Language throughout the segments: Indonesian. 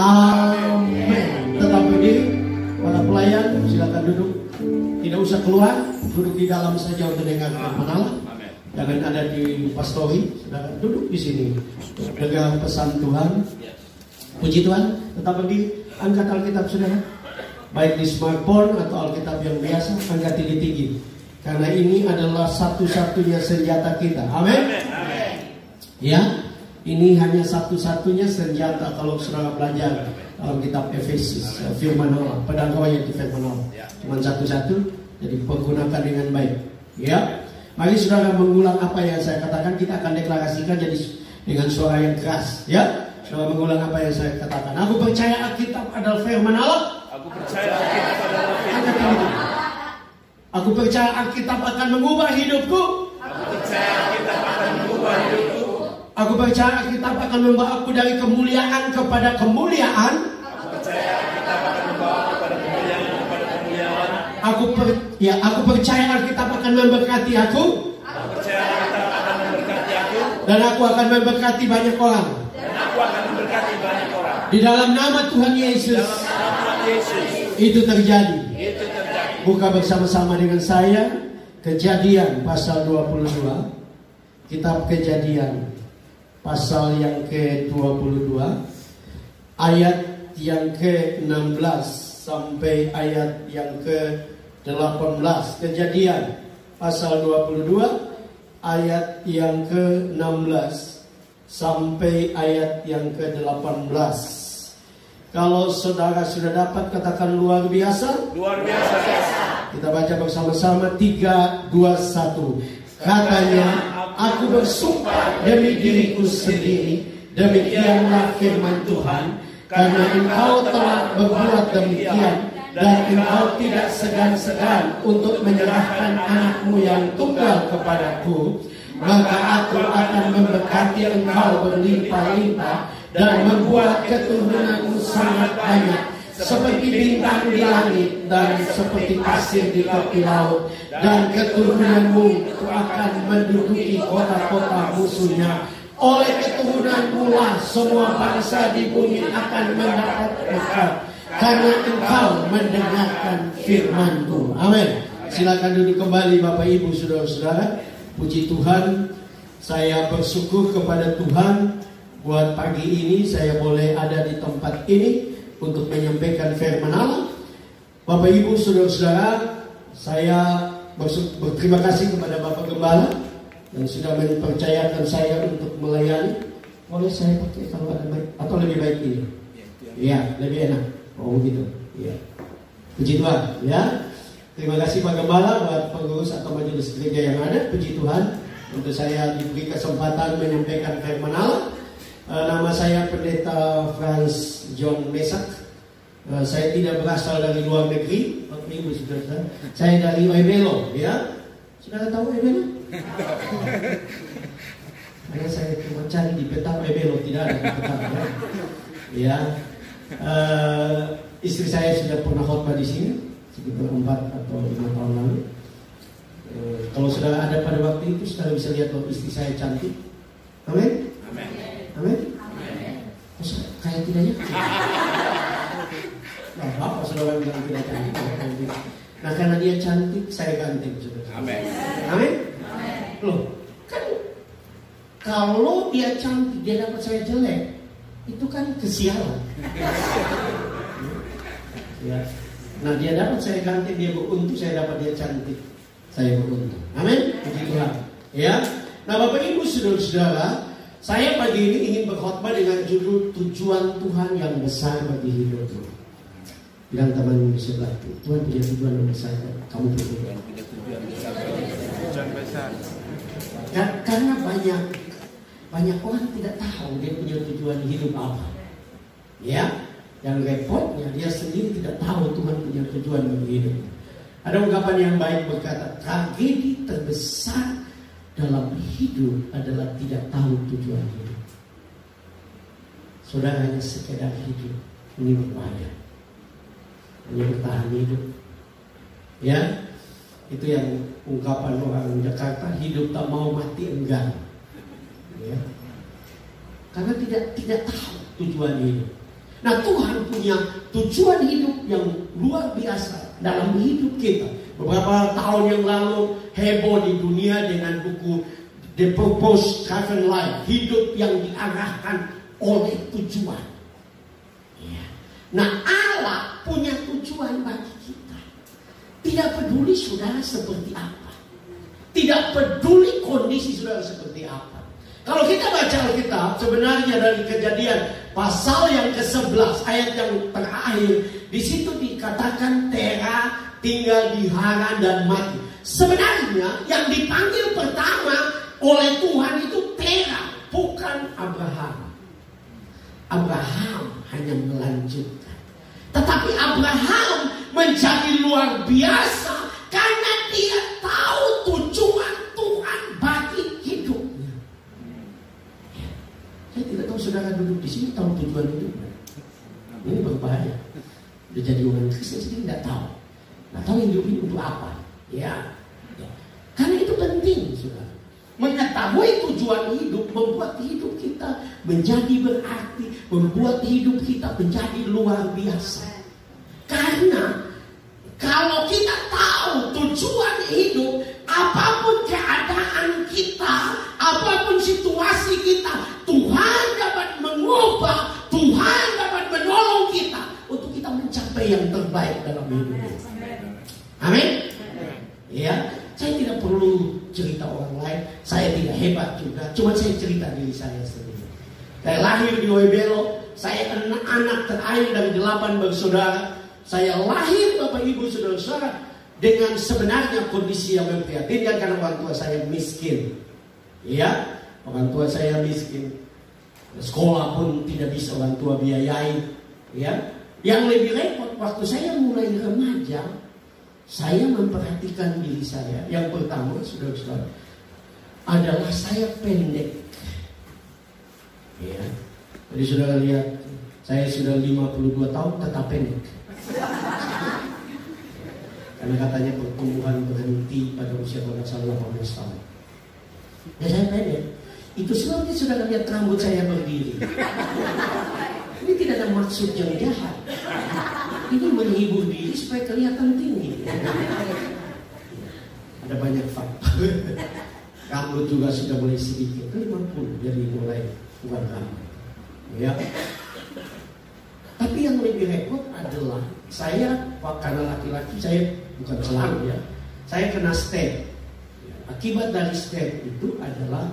Amin. Tetap berdiri. Para pelayan silakan duduk. Tidak usah keluar, duduk di dalam saja untuk dengar firman Allah. Jangan ada di pastori, silakan duduk di sini. Dengar pesan Tuhan. Puji Tuhan. Tetap berdiri. Angkat Alkitab saudara. Baik di smartphone atau Alkitab yang biasa, angkat tinggi-tinggi. Karena ini adalah satu-satunya senjata kita. Amin. Ya, ini hanya satu-satunya senjata kalau saudara belajar dalam kitab Efesus, firman Allah, pedang kawanya itu firman Allah. Cuma satu-satu, jadi pergunakan dengan baik. Ya, mari saudara mengulang apa yang saya katakan. Kita akan deklarasikan jadi dengan suara yang keras. Ya, saudara mengulang apa yang saya katakan. Aku percaya Alkitab adalah firman Allah. Aku percaya Alkitab adalah firman Allah. Aku percaya Alkitab akan mengubah hidupku. Aku percaya Alkitab akan mengubah hidupku. Aku percaya Alkitab akan membawa aku dari kemuliaan kepada kemuliaan. Aku percaya Alkitab akan membawa aku pada kemuliaan kepada kemuliaan. Aku percaya Alkitab akan memberkati aku. Aku percaya Alkitab akan memberkati aku. Dan aku akan memberkati banyak orang. Dan aku akan memberkati banyak orang. Di dalam nama Tuhan Yesus. Dalam nama Tuhan Yesus. Itu terjadi. Itu terjadi. Buka bersama-sama dengan saya Kejadian pasal 22. Kitab Kejadian pasal yang ke-22 ayat yang ke-16 sampai ayat yang ke-18. Kejadian pasal 22 ayat yang ke-16 sampai ayat yang ke-18. Kalau saudara sudah dapat, katakan luar biasa. Luar biasa. Kita baca bersama-sama 3, 2, 1. Katanya, aku bersumpah demi diriku sendiri, demikianlah firman Tuhan, karena engkau telah berbuat demikian, dan engkau tidak segan-segan untuk menyerahkan anakmu yang tunggal kepadaku, maka aku akan memberkati engkau berlimpah-limpah, dan membuat keturunanmu sangat banyak, seperti bintang di langit dan seperti pasir di tepi laut. Dan keturunanmu itu akan menduduki kota-kota musuhnya. Oleh keturunanmu lah semua bangsa di bumi akan mendapat berkat, karena engkau mendengarkan firman-Ku. Amin. Silakan duduk kembali Bapak Ibu saudara-saudara. Puji Tuhan, saya bersyukur kepada Tuhan buat pagi ini saya boleh ada di tempat ini untuk menyampaikan firman Allah. Bapak Ibu saudara-saudara, saya berterima kasih kepada Bapak Gembala yang sudah mempercayakan saya untuk melayani. Boleh saya pakai kalau ada baik atau lebih baik ini? Iya, lebih enak. Oh gitu. Iya. Puji Tuhan, ya. Terima kasih Pak Gembala buat pengurus atau majelis gereja yang ada. Puji Tuhan untuk saya diberi kesempatan menyampaikan firman Allah. Nama saya Pendeta Franz John Mesak. Saya tidak berasal dari luar negeri, Bapak Ibu saudara. Saya dari Oebelo, ya. Saudara tahu Oebelo? Karena saya cuma cari di peta Oebelo, tidak ada di peta. Ya. Istri saya sudah pernah khotbah di sini sekitar 4 atau 5 tahun lalu. Kalau saudara ada pada waktu itu, saudara bisa lihat bahwa istri saya cantik. Amin. Amin. Kayak tidak yakin. Nah, Bapak saudara bilang tidak cantik. Nah, karena dia cantik, saya ganteng, saudara. Amin. Amin. Loh, kan kalau dia cantik, dia dapat saya jelek, itu kan kesialan. Ya. Nah, dia dapat saya ganteng, dia beruntung, saya dapat dia cantik, saya beruntung. Amin. Puji Tuhan. Ya. Nah, Bapak Ibu saudara-saudara, saya pagi ini ingin berkhotbah dengan judul tujuan Tuhan yang besar bagi hidupmu. Bilang teman di sebelah, Tuhan punya tujuan yang besar. Kamu punya tujuan besar. Karena banyak orang tidak tahu dia punya tujuan hidup apa. Ya, yang repotnya dia sendiri tidak tahu Tuhan punya tujuan bagi hidup. Ada ungkapan yang baik berkata, tragedi terbesar dalam hidup adalah tidak tahu tujuan hidup. Saudara hanya sekedar hidup, ini berbahaya. Hanya bertahan hidup. Ya, itu yang ungkapan orang Jakarta, hidup tak mau mati enggan. Ya. Karena tidak tahu tujuan hidup. Nah, Tuhan punya tujuan hidup yang luar biasa dalam hidup kita. Beberapa tahun yang lalu heboh di dunia dengan buku The Purpose Driven Life, hidup yang diarahkan oleh tujuan. Ya. Nah, Allah punya tujuan bagi kita. Tidak peduli saudara seperti apa, tidak peduli kondisi saudara seperti apa. Kalau kita baca Alkitab, sebenarnya dari Kejadian pasal yang ke-11 ayat yang terakhir, di situ dikatakan Tera tinggal di Haran dan mati. Sebenarnya yang dipanggil pertama oleh Tuhan itu Tera, bukan Abraham. Abraham hanya melanjutkan. Tetapi Abraham menjadi luar biasa karena dia tahu tujuan Tuhan bagi hidupnya. Saya tidak tahu saudara duduk di sini tahu tujuan hidupnya. Ini berbahaya. Udah jadi orang Kristen sendiri tidak tahu. Nggak tahu hidup ini untuk apa. Ya. Karena itu penting, saudara. Mengetahui tujuan hidup membuat hidup kita menjadi berarti, membuat hidup kita menjadi luar biasa. Karena kalau kita tahu tujuan hidup, apapun keadaan kita, apapun situasi kita, Tuhan dapat mengubah, Tuhan dapat menolong kita untuk kita mencapai yang terbaik dalam hidup kita. Amin. Ya, saya tidak perlu cerita orang lain. Saya tidak hebat juga. Cuma saya cerita diri saya sendiri. Saya lahir di Oebelo. Saya anak terakhir dari 8 bersaudara. Saya lahir Bapak Ibu Saudara-saudara dengan sebenarnya kondisi yang memprihatinkan karena orang tua saya miskin. Ya, orang tua saya miskin. Sekolah pun tidak bisa orang tua biayai. Ya, yang lebih repot waktu saya mulai remaja, saya memperhatikan diri saya. Yang pertama, saudara-saudara, adalah saya pendek. Ya. Jadi saudara lihat, saya sudah 52 tahun tetap pendek. Karena katanya pertumbuhan berhenti pada usia kalau salah 18 tahun. Ya, saya pendek. Itu sebabnya saudara lihat rambut saya berdiri. Ini tidak ada maksud yang jahat. Ini menghibur diri supaya kelihatan tinggi. Ada banyak faktor. Rambut juga sudah mulai sedikit, 50, jadi mulai keluar rambut. Ya. Tapi yang lebih repot adalah saya, karena laki-laki saya bukan selalu ya, saya kena stent. Akibat dari stent itu adalah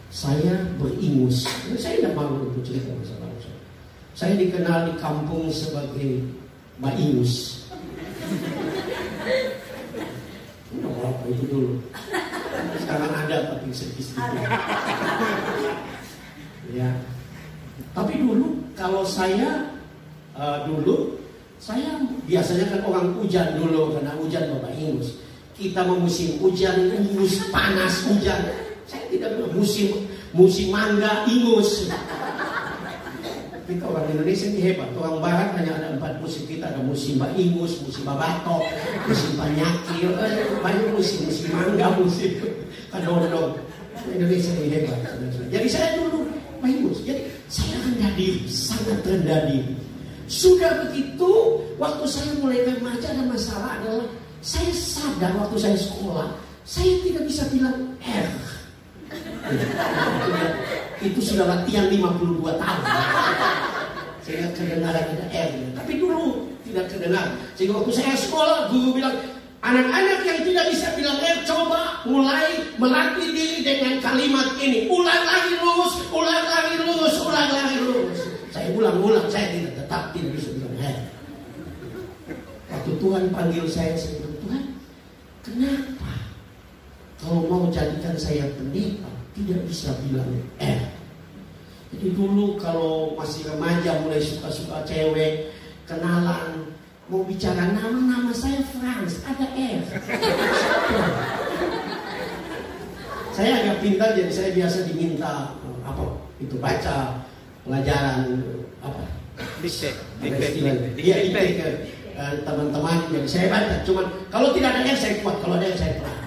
saya beringus. Saya tidak malu untuk cerita masalah saya. Saya dikenal di kampung sebagai Mbak Ingus. Ini apa itu dulu. Sekarang ada tapi sedikit-sedikit. Ya. Tapi dulu kalau saya saya biasanya kan orang hujan dulu, karena hujan Bapak Ingus. Kita memusim hujan, ingus, panas, hujan. Saya tidak musim mangga, ingus. Kita orang Indonesia ini hebat. Orang Barat hanya ada 4 musim. Kita ada musim ingus, musim babato, musim banyakil, banyak musim mangga, musim kadondong. Indonesia ini hebat. Jadi saya dulu ingus. Jadi saya rendah diri, sangat rendah diri. Sudah begitu, waktu saya mulai remaja ada masalah adalah saya sadar waktu saya sekolah, saya tidak bisa bilang R. Itu sudah latihan 52 tahun. Saya kedengaran ada R. Tapi dulu tidak kedengar. Sehingga waktu saya sekolah, guru bilang, anak-anak yang tidak bisa bilang R, coba mulai melatih diri dengan kalimat ini. Ulang lagi lurus, ulang lagi lurus, ulang lagi lurus. Saya ulang-ulang, saya tetap tidak bisa bilang R. Waktu Tuhan panggil saya bilang, Tuhan, kenapa kalau mau jadikan saya pendeta tidak bisa bilang R? Jadi dulu kalau masih remaja mulai suka-suka cewek, kenalan, mau bicara nama saya Frans, ada R. Saya agak pintar, jadi saya biasa diminta itu baca pelajaran teman-teman, jadi saya baca. Cuman kalau tidak ada R saya kuat, kalau ada R saya pelan.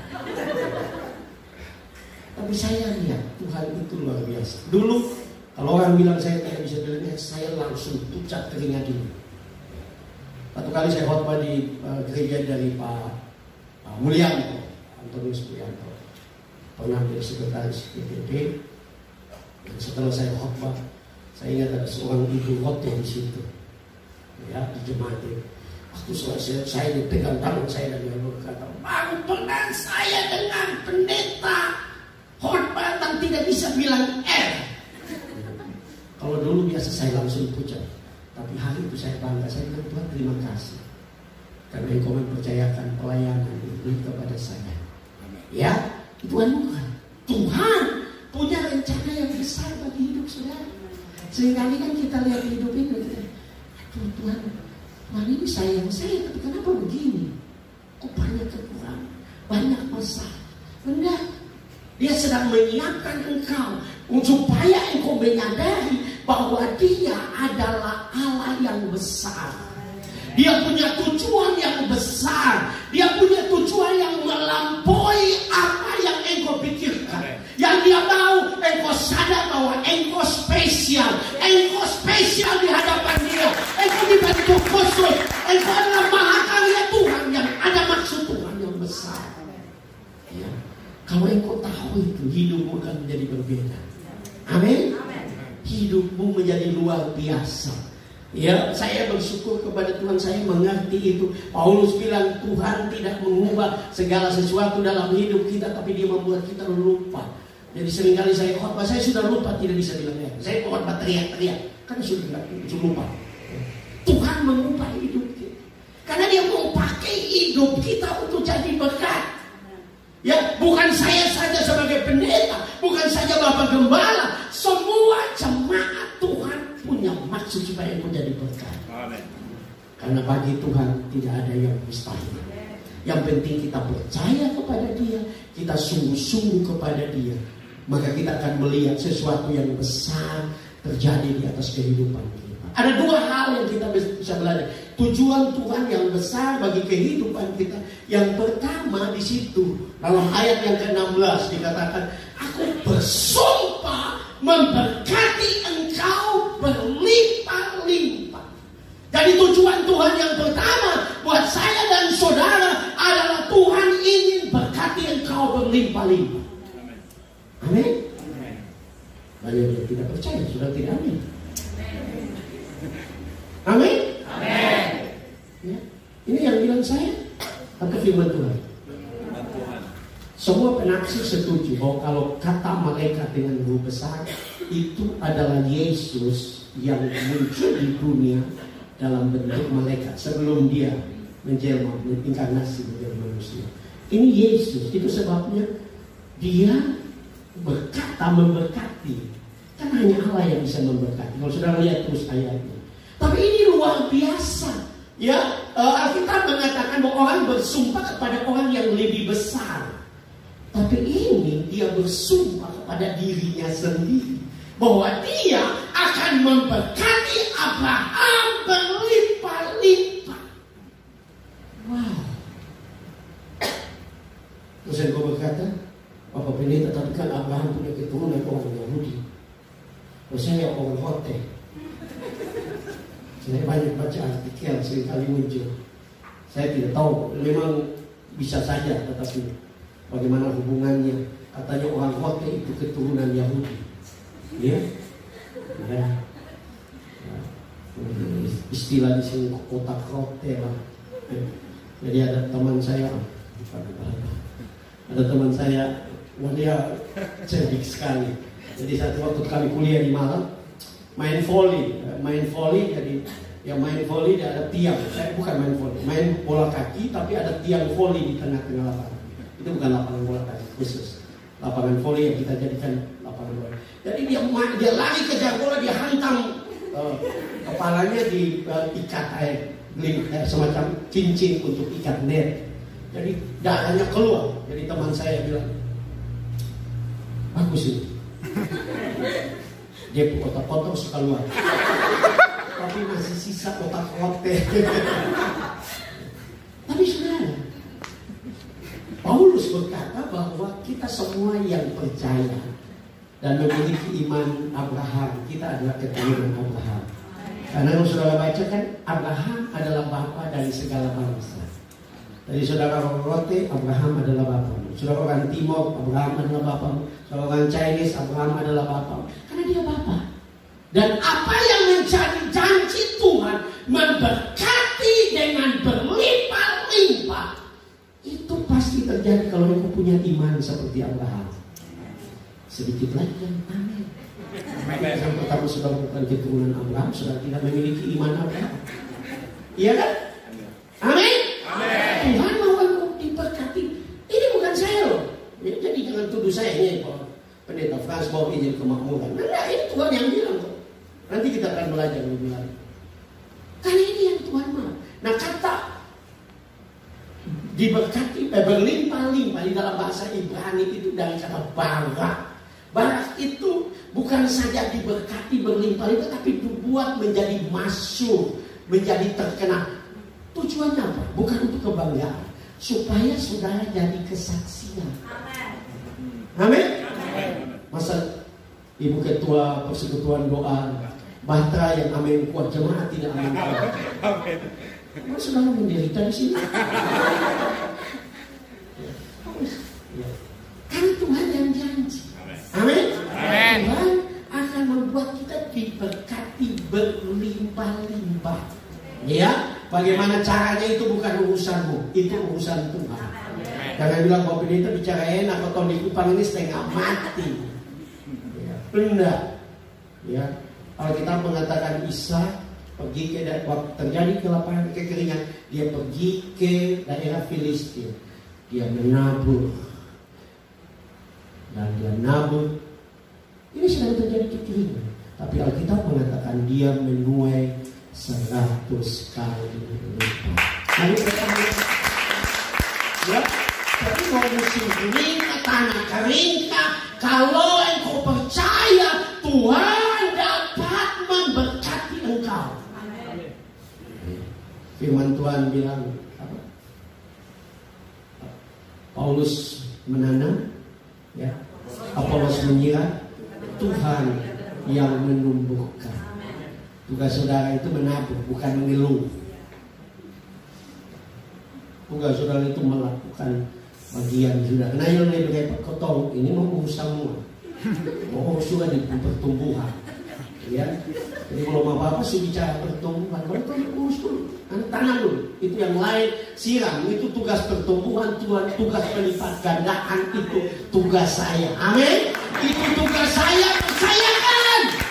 Tapi saya lihat Tuhan itu luar biasa. Dulu Kalau orang bilang saya tidak bisa bilang, saya langsung pucat telinga dulu. Satu kali saya khotbah di gereja dari Pak Mulyanto, Antonius Mulyanto, pernah menjadi sekretaris PPP. Dan setelah saya khotbah, saya ingat ada seorang ibu khotbah di situ, ya, di jemaat itu. Waktu selesai, saya dipegang tangan saya dan dia berkata, "Bang, pernah saya dengan pendeta khotbah dan tidak bisa bilang Kalau dulu biasa saya langsung pucat, tapi hari itu saya bangga. Saya bilang, Tuhan terima kasih karena Engkau mempercayakan pelayanan ini kepada saya. Ya, itu anugerah. Tuhan punya rencana yang besar bagi hidup saudara. Seringkali kan kita lihat hidup ini, aduh Tuhan ini sayang saya, tapi kenapa begini? Kok banyak kekurangan, banyak masalah. Enggak, Dia sedang menyiapkan engkau supaya engkau menyadari bahwa Dia adalah Allah yang besar. Dia punya tujuan yang besar. Dia punya tujuan yang melampaui apa yang engkau pikirkan. Yang Dia mau engkau sadar bahwa engkau spesial. Engkau spesial di hadapan Dia. Engkau dibentuk khusus. Engkau adalah mahakarya Tuhan yang ada maksud Tuhan yang besar. Ya. Kalau engkau tahu itu, hidupmu akan menjadi berbeda. Amin. Hidupmu menjadi luar biasa. Ya, saya bersyukur kepada Tuhan, saya mengerti itu. Paulus bilang Tuhan tidak mengubah segala sesuatu dalam hidup kita, tapi Dia membuat kita lupa. Jadi seringkali saya khotbah, saya sudah lupa, tidak bisa bilang ya. Saya khotbah teriak-teriak, karena sudah lupa. Tuhan mengubah hidup kita, karena Dia mau pakai hidup kita untuk jadi berkat. Ya, bukan saya saja sebagai pendeta, bukan saja Bapak Gembala, semua jemaat Tuhan punya maksud supaya engkau jadi berkat. Amen. Karena bagi Tuhan tidak ada yang mustahil. Yang penting kita percaya kepada Dia, kita sungguh-sungguh kepada Dia, maka kita akan melihat sesuatu yang besar terjadi di atas kehidupan kita. Ada dua hal yang kita bisa belajar. Tujuan Tuhan yang besar bagi kehidupan kita. Yang pertama di situ dalam ayat yang ke-16 dikatakan, aku bersumpah memberkati engkau berlimpah-limpah. Jadi tujuan Tuhan yang pertama buat saya dan saudara adalah Tuhan ingin berkati engkau berlimpah-limpah. Amin. Banyak yang tidak percaya, sudah tidak amin. Amin. Amin. Ya. Ini yang bilang saya atau firman Tuhan? Semua penafsir setuju bahwa kalau kata malaikat dengan huruf besar itu adalah Yesus yang muncul di dunia dalam bentuk malaikat sebelum Dia menjelma, inkarnasi menjadi manusia. Ini Yesus, itu sebabnya Dia berkata memberkati. Kan hanya Allah yang bisa memberkati. Kalau saudara lihat terus ayatnya. Tapi ini luar biasa. Ya, Alkitab mengatakan bahwa orang bersumpah kepada orang yang lebih besar. Tapi ini Dia bersumpah kepada dirinya sendiri bahwa Dia akan memberkati Abraham berlimpah-limpah. Wow. Terus yang kau berkata, Bapak Pendeta, tapi kan Abraham punya keturunan orang Yahudi. Terus saya orang hotel. Saya banyak baca artikel, seringkali muncul. Saya tidak tahu, memang bisa saja, tetapi bagaimana hubungannya? Katanya orang hotel itu keturunan Yahudi. Ya? Nah, istilah di sini kotak hotel. Jadi ada teman saya, dia cerdik sekali. Jadi satu waktu kami kuliah di Malang, main volley, jadi yang main volley dia ada tiang. Bukan main volley, main bola kaki tapi ada tiang volley di tengah-tengah lapangan. Itu bukan lapangan bola kaki khusus, lapangan volley yang kita jadikan lapangan bola. Jadi dia lari kejar bola, dia hantam kepalanya di ikat semacam cincin untuk ikat net. Jadi darahnya keluar. Jadi teman saya bilang, bagus ini. Dia potong-potong suka keluar. Tapi masih sisa kotak hotel. Tapi saudara, Paulus berkata bahwa kita semua yang percaya dan memiliki iman Abraham. Kita adalah keturunan Abraham. Karena kalau saudara baca kan, Abraham adalah bapa dari segala bangsa. Dari saudara orang Rote, Abraham adalah bapamu. Saudara orang Timur, Abraham adalah bapamu. Saudara orang Chinese, Abraham adalah bapamu. Karena dia bapa. Dan apa yang menjadi janji Tuhan, memberkati dengan berlimpah-limpah, itu pasti terjadi kalau engkau punya iman seperti Abraham. Sedikit lagi yang amin. Yang pertama, saudara bukan keturunan Abraham, saudara tidak memiliki iman Abraham. Iya kan? Amin. Tuhan mau engkau diberkati. Ini bukan saya loh. Jadi jangan tuduh saya ini pendeta Frans bawa izin kemakmuran. Nah, ini Tuhan yang bilang kok. Nanti kita akan belajar lebih lagi. Karena ini yang Tuhan mau. Nah, kata diberkati, berlimpah-limpah di dalam bahasa Ibrani itu dari kata barak. Barak itu bukan saja diberkati berlimpah-limpah, tapi dibuat menjadi masyhur, menjadi terkenal. Tujuannya apa? Bukan untuk kebanggaan, supaya saudara jadi kesaksian. Amin. Masa ibu ketua persekutuan doa Batra yang amin kuat, jemaat tidak amin kuat. Masa saudara menderita di sini? Karena Tuhan yang janji. Amin. Tuhan akan membuat kita diberkati berlimpah-limpah. Ya, bagaimana caranya itu bukan urusanmu, itu urusan Tuhan. Jangan bilang bahwa pendeta bicara enak atau di Kupang ini setengah mati. Ya, benar. Ya, Alkitab mengatakan Isa pergi ke waktu terjadi kelaparan kekeringan, dia pergi ke daerah Filistin. Dia menabur. Dan dia nabur. Ini sedang terjadi kekeringan. Tapi Alkitab mengatakan dia menuai 100 kali lipat. Lalu pertama, ya, tapi mau musim kering, tanah kering, kalau engkau percaya Tuhan dapat memberkati engkau. Firman Tuhan bilang apa? Paulus menanam, ya. Apolos menyiram, Tuhan yang menumbuhkan. Tugas saudara itu menabur, bukan mengeluh. Tugas saudara itu melakukan bagian sudah. Nah, yang lebih repot kotong ini mau urus semua. Mau sudah di pertumbuhan. Ya. Jadi kalau apa-apa sih bicara pertumbuhan, kalau itu urus dulu, tanam dulu. Itu yang lain siram, itu tugas pertumbuhan Tuhan, tugas pelipat gandaan itu tugas saya. Amin. Itu tugas saya, percayakan.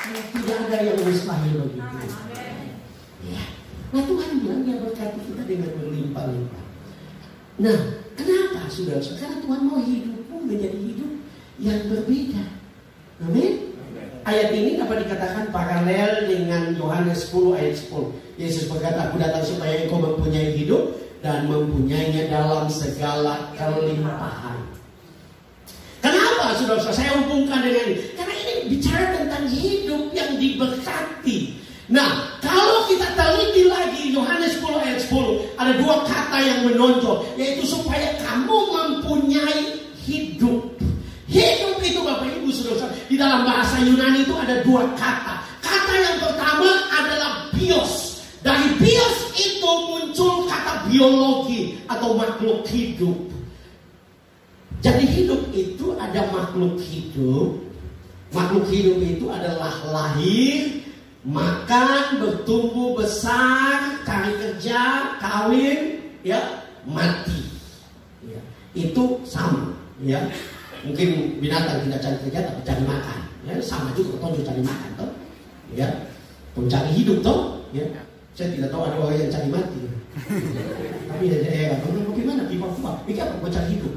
Tidak ada yang mustahil begitu. Ya. Nah, Tuhan bilang dia berkati kita dengan berlimpah-limpah. Nah, kenapa saudara? Karena Tuhan mau hidupmu menjadi hidup yang berbeda. Amin. Ayat ini dapat dikatakan paralel dengan Yohanes 10 ayat 10. Yesus berkata, aku datang supaya engkau mempunyai hidup dan mempunyainya dalam segala kelimpahan. Kenapa saudara? Saya hubungkan dengan ini. Karena ini bicara tentang hidup yang diberkati. Nah, kalau kita teliti lagi Yohanes 10 ayat 10, ada dua kata yang menonjol, yaitu supaya kamu mempunyai hidup. Hidup itu Bapak Ibu Saudara, di dalam bahasa Yunani itu ada dua kata. Kata yang pertama adalah bios. Dari bios itu muncul kata biologi atau makhluk hidup. Jadi hidup itu ada makhluk hidup. Makhluk hidup itu adalah lahir, makan, bertumbuh besar, cari kerja, kawin, ya, mati. Ya, itu sama, ya. Mungkin binatang tidak cari kerja tapi cari makan, ya, sama juga tonjol cari makan, toh, ya, mencari hidup, toh, ya. Saya tidak tahu ada orang yang cari mati, ya. Tapi ya, bagaimana di Papua? Ini apa? Mau cari hidup.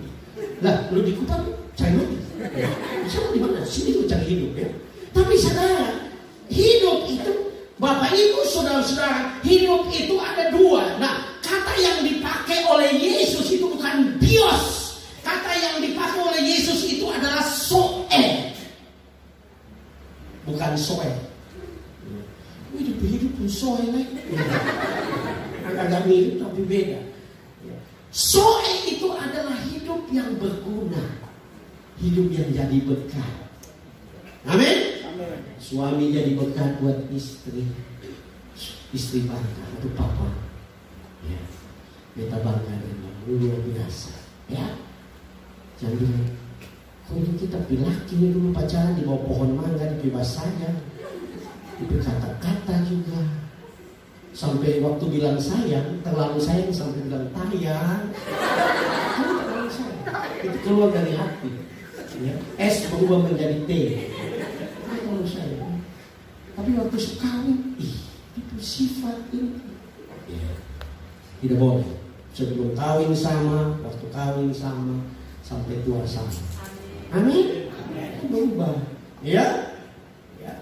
Lah, lu di Kupang cari mati. Ya. Siapa di mana? Sini lu cari hidup, ya. Tapi saudara, hidup itu, Bapak Ibu Saudara-saudara, hidup itu ada dua. Nah, kata yang dipakai oleh Yesus itu bukan bios. Kata yang dipakai oleh Yesus itu adalah soe, bukan soe. Hidup pun soe lagi. Agak mirip tapi beda. Soe itu adalah hidup yang berguna, hidup yang jadi berkah. Amin. Suami jadi berkat buat istri. Istri bangga atau papa. Ya. Kita bangga dengan luar biasa. Ya. Jadi kalau kita laki ini dulu pacaran di bawah pohon mangga, dibebas saja, berkata-kata juga, sampai waktu bilang sayang, terlalu sayang sampai bilang tayang. Terlalu sayang. Itu keluar dari hati. Ya. S berubah menjadi T. Terlalu sayang. Tapi waktu sekali, itu sifat ini. Ya. Tidak boleh. Sebelum kawin sama, waktu kawin sama, sampai tua sama. Amin. Berubah. Ya. Ya.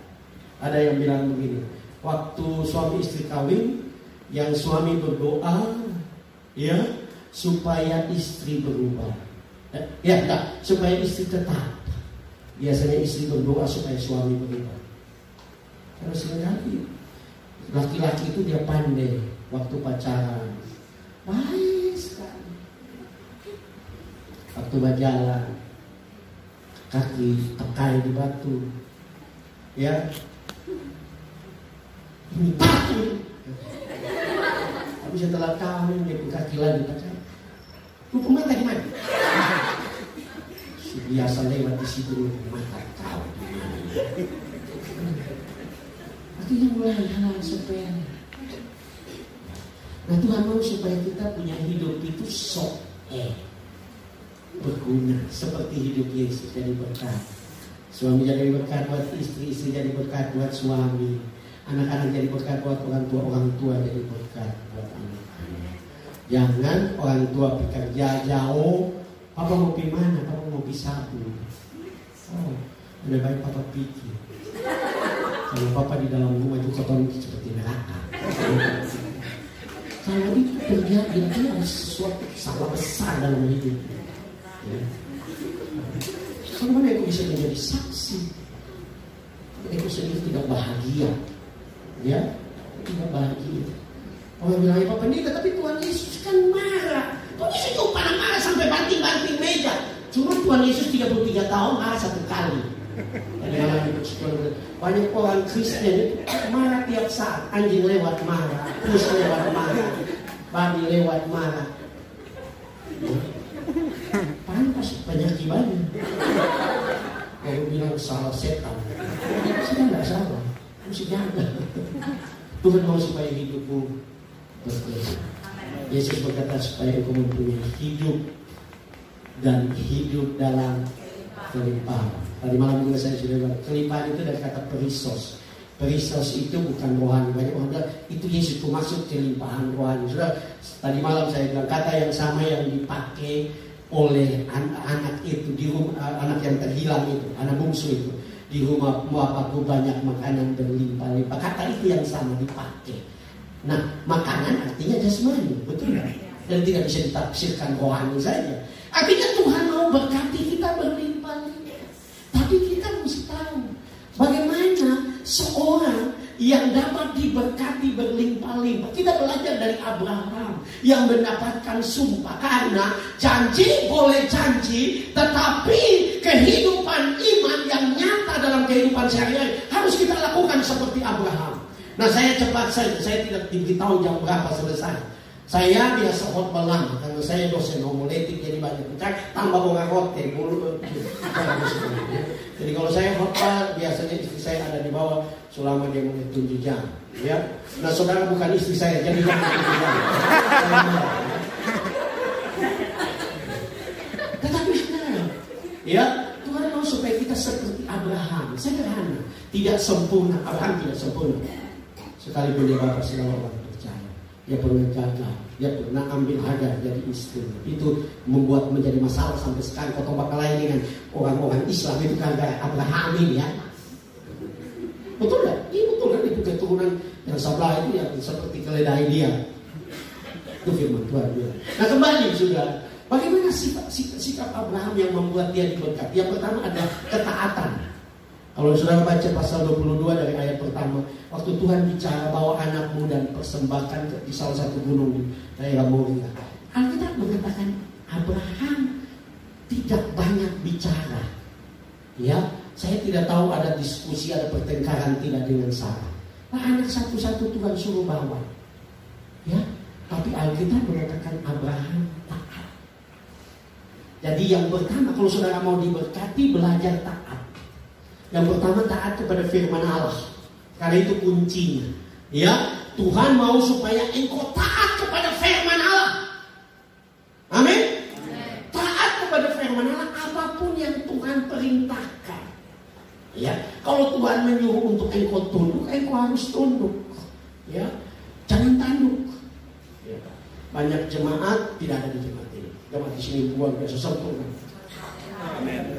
Ada yang bilang begini, waktu suami istri kawin, yang suami berdoa, ya, supaya istri berubah. Ya, enggak, supaya istri tetap. Biasanya istri berdoa supaya suami berubah. Karena sebenarnya laki-laki itu dia pandai waktu pacaran. Baik sekali. Waktu berjalan, kaki tekai di batu, ya, ini batu. Tapi setelah kawin dia kaki lagi pacar. Hukum mata di mana? Biasa lewat di situ mata kau. Artinya mulai hal sepele. Nah, Tuhan mau supaya kita punya hidup itu berguna seperti hidup Yesus, jadi berkat. Suami jadi berkat buat istri, istri jadi berkat buat suami, anak-anak jadi berkat buat orang tua jadi berkat buat anak-anak. Jangan orang tua bekerja jauh, papa mau pergi mana? Papa mau pergi sabu. Oh, lebih baik papa pikir. Kalau papa di dalam rumah itu kotor seperti neraka. Kalau itu terjadi, itu ada sesuatu salah besar dalam hidup. Ya. Bagaimana aku bisa menjadi saksi? Aku sendiri tidak bahagia, ya, tidak bahagia. Orang bilang, Pak Pendeta, tapi Tuhan Yesus kan marah. Tuhan Yesus itu pernah marah sampai banting-banting meja. Cuma Tuhan Yesus 33 tahun marah satu kali. Banyak orang Kristen itu marah tiap saat. Anjing lewat marah, kus lewat marah, babi lewat marah. Pantas penyakit banyak. Kalau bilang salah setan, saya tidak salah, mesti jaga. Tuhan mau supaya hidupmu berkelimpahan. Yesus berkata supaya engkau mempunyai hidup dan hidup dalam kelimpahan. Tadi malam juga saya sudah bilang, kelimpahan itu dari kata perisos. Perisos itu bukan rohani. Banyak orang bilang itu Yesus itu masuk kelimpahan rohani. Sudah tadi malam saya bilang kata yang sama yang dipakai oleh anak itu di rumah, anak yang terhilang itu, anak bungsu itu, di rumah bapakku banyak makanan berlimpah-limpah. Kata itu yang sama dipakai. Nah, makanan artinya jasmani, betul kan? Dan tidak bisa ditafsirkan rohani saja. Artinya Tuhan mau berkati kita berlimpah-limpah. Tapi kita mesti tahu bagaimana seorang yang dapat diberkati berlimpah-limpah. Kita belajar dari Abraham yang mendapatkan sumpah. Karena janji boleh janji, tetapi kehidupan iman yang nyata dalam kehidupan sehari-hari harus kita lakukan seperti Abraham. Nah, saya cepat saja, saya tidak diberitahu jam berapa selesai. Saya biasa khotbah lama karena saya dosen homiletik, jadi banyak bicara, tambah orang rote bulu. Jadi kalau saya khotbah biasanya istri saya ada di bawah selama dia mau 7 jam, ya. Nah, saudara bukan istri saya, jadi jangan 7 jam. Tetapi sekarang, ya, Tuhan mau supaya kita seperti Abraham, sederhana, tidak sempurna. Abraham tidak sempurna. Sekalipun dia bapak segala orang. Dia pernah gagal, dia pernah ambil Hagar jadi istri. Itu membuat menjadi masalah sampai sekarang. Kau bakal lain dengan orang-orang Islam itu gara-gara Abraham ini, ya. Betul tak? Ini betul kan? Itu keturunan yang sebelah itu yang seperti keledai dia. Itu firman Tuhan. Nah, kembali sudah. Bagaimana sikap Abraham yang membuat dia diberkati? Yang pertama ada ketaatan. Kalau saudara baca pasal 22 dari ayat pertama, waktu Tuhan bicara bawa anakmu dan persembahkan di salah satu gunung di daerah Moria. Alkitab mengatakan Abraham tidak banyak bicara, ya, Saya tidak tahu ada diskusi, ada pertengkaran tidak dengan Sarah. Nah, anak satu-satu Tuhan suruh bawa. Ya, tapi Alkitab mengatakan Abraham taat. Jadi yang pertama, kalau saudara mau diberkati, belajar taat. Yang pertama, taat kepada firman Allah. Karena itu kuncinya. Ya, Tuhan mau supaya engkau taat kepada firman Allah. Amin. Taat kepada firman Allah apapun yang Tuhan perintahkan. Ya, kalau Tuhan menyuruh untuk engkau tunduk, engkau harus tunduk. Ya, jangan tanduk. Ya, banyak jemaat tidak ada di jemaat ini. Jemaat di sini buang biasa sempurna. Amin.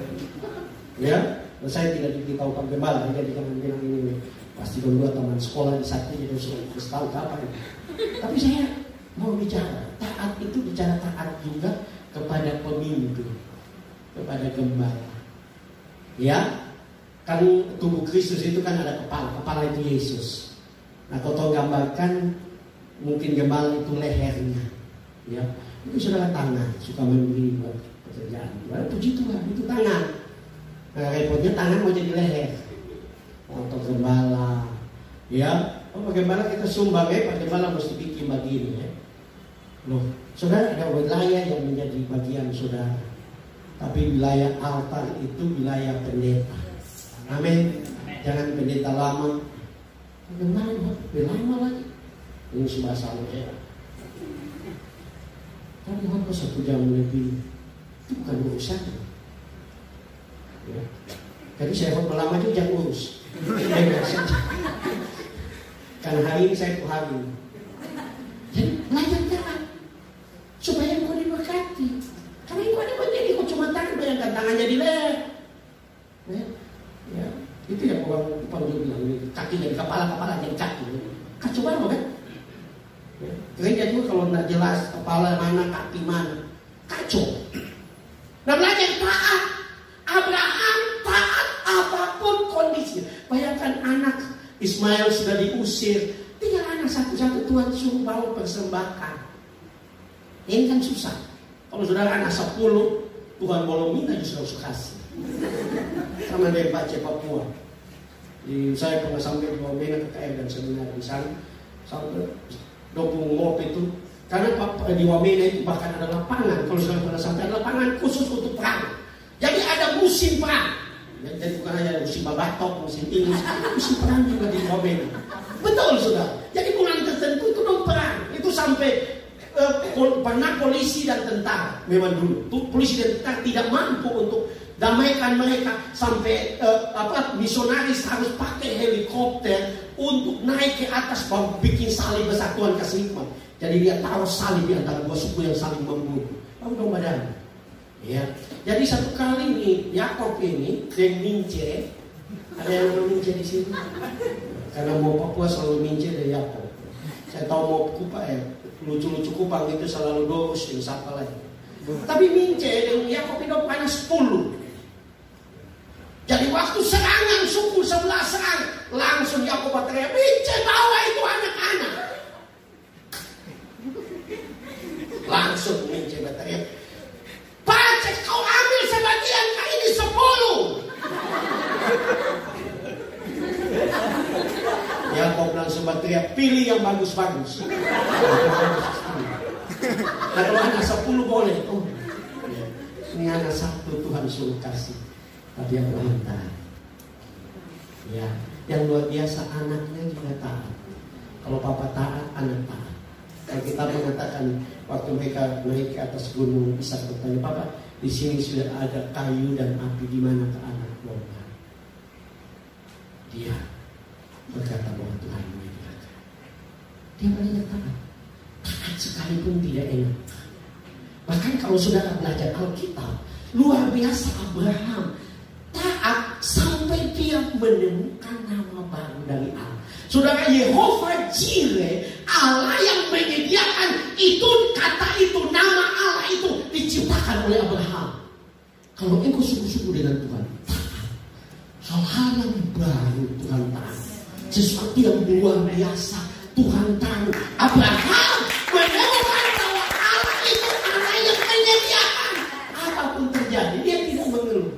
Ya, saya tidak diberitahu Pak Gembala, jadi jangan bilang ini pasti berdua teman sekolah di sakti jadi harus tahu kapan. Tapi saya mau bicara, taat itu bicara taat juga kepada pemimpin, kepada gembala. Ya. Kan tubuh Kristus itu kan ada kepala itu Yesus. Nah, kalau gambarkan mungkin gembala itu lehernya, ya. Itu saudara tangan, suka memberi buat pekerjaan. Nah, puji Tuhan, itu tangan. Nah, repotnya tangan mau jadi leher. Untuk gembala, ya. Oh, gembala kita sumbang Pak gembala mesti bikin begini, ya. Loh, saudara ada wilayah yang menjadi bagian saudara. Tapi wilayah altar itu wilayah pendeta. Amin. Jangan pendeta lama. Lama lagi. Ini sudah salah ya. Tapi apa 1 jam lebih itu bukan urusan. Ya. Jadi saya mau lama itu jangan urus. Karena hari ini saya tuhan. Jadi layan jangan supaya engkau diberkati. Karena engkau ada menjadi kau cuma tangan bayangkan tangannya di leher. Ya, itu yang orang juga bilang kaki jadi kepala jadi kaki. Kacau banget kan? Ya. Gereja juga kalau tidak jelas kepala mana kaki mana, kacau. Nah, belajar taat. Abraham taat apapun kondisi. Bayangkan anak Ismail sudah diusir, tinggal anak satu-satu Tuhan suruh bawa persembahan. Ini kan susah. Kalau saudara anak 10, Tuhan belum minta justru harus kasih. Sama dari Pak Papua. Saya pernah sampai di Wamena KKM dan seminar di sana sampai 20 ngop itu. Karena di Wamena itu bahkan ada lapangan. Kalau saya pernah sampai ada lapangan khusus untuk perang. Jadi ada musim perang. Jadi bukan hanya musim babatok, musim ini, musim perang juga di Wamena. Betul sudah. Jadi bulan tertentu itu dong perang. Itu sampai pernah polisi dan tentara memang dulu. Polisi dan tentara tidak mampu untuk damaikan mereka sampai misionaris harus pakai helikopter untuk naik ke atas bikin salib besar Tuhan kasih hikmat. Jadi dia taruh salib di antara dua suku yang saling membunuh. Tahu dong badan. Ya. Jadi satu kali nih Yakob ini dan Mince, ada yang mau Mince di sini? Karena mau Papua selalu Mince dari Yakob. Saya tahu mau Kupang lucu-lucu Kupang itu selalu Dorus yang siapa lagi. Tapi Mince dan Yakob itu panas 10. Jadi waktu serangan suku sebelah serang, langsung Yakob berteriak, Mince bawa itu anak-anak. Langsung Mince berteriak, Pacek kau ambil sebagian kah ini 10. Yakob langsung berteriak, pilih yang bagus-bagus. Nah, kalau anak 10 boleh. Oh, ini anak 1 Tuhan suruh kasih. Tapi yang taat. Ya, yang luar biasa anaknya juga taat. Kalau papa taat, anak taat. Kalau kita mengatakan waktu mereka naik ke atas gunung, Ishak bertanya, Papa, di sini sudah ada kayu dan api, di mana ke anak lomba? Dia berkata bahwa Tuhan menyediakan. Dia banyak taat. Taat sekalipun tidak enak. Bahkan kalau saudara belajar Alkitab, luar biasa Abraham taat sampai dia menemukan nama baru dari Allah. Saudara, Yehova Jireh, Allah yang menyediakan itu, kata itu, nama Allah itu diciptakan oleh Abraham. Kalau engkau sungguh-sungguh dengan Tuhan, taat. Hal-hal yang baru Tuhan tahu. Sesuatu yang luar biasa Tuhan tahu. Abraham menemukan bahwa Allah itu Allah yang menyediakan. Apapun terjadi, dia tidak mengeluh.